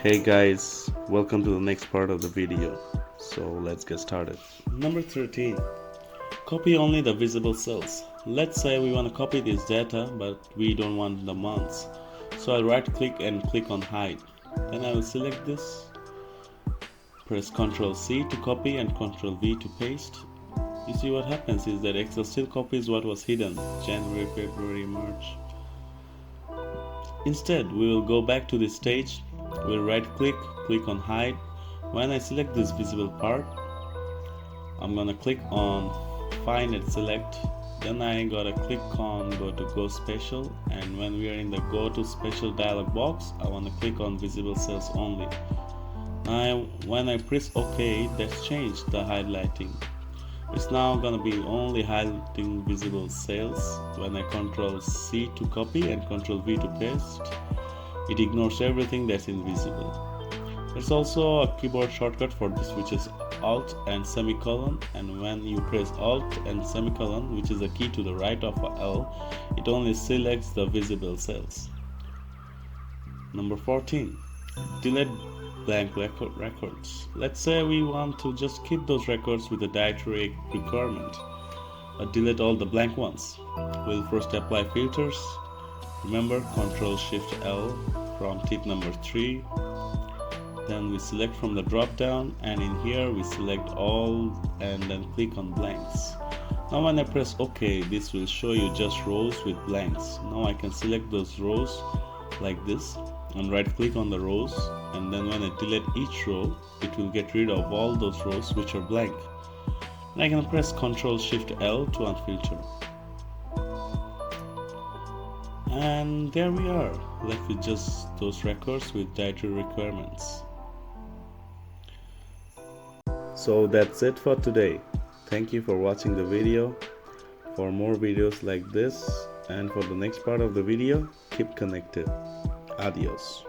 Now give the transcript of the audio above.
Hey guys, welcome to the next part of the video. So let's get started. Number 13. Copy only the visible cells. Let's say we want to copy this data but we don't want the months. So I'll right click and click on hide. Then I will select this, press Ctrl C to copy and Ctrl V to paste. You see what happens is that Excel still copies what was hidden, January, February, March. Instead, we will go back to this stage. We'll right click, click on hide. When I select this visible part, I'm gonna click on find and select. Then I gotta click on go to go special, and when we are in the go to special dialog box, I want to click on visible cells only. Now when I press OK, that's changed the highlighting. It's now gonna be only highlighting visible cells. When I Ctrl C to copy and Ctrl V to paste, it ignores everything that's invisible. There's also a keyboard shortcut for this, which is Alt and semicolon, and when you press Alt and semicolon, which is the key to the right of L, it only selects the visible cells. Number 14. Delete blank records. Let's say we want to just keep those records with the dietary requirement, but delete all the blank ones. We'll first apply filters. Remember, Ctrl Shift L from tip number 3. Then we select from the drop down, and in here we select all and then click on blanks. Now when I press OK, this will show you just rows with blanks. Now I can select those rows like this and right click on the rows, and then when I delete each row, it will get rid of all those rows which are blank. And I can press Ctrl Shift L to unfilter. And there we are, left with just those records with dietary requirements. So that's it for today. Thank you for watching the video. For more videos like this and for the next part of the video, keep connected. Adios.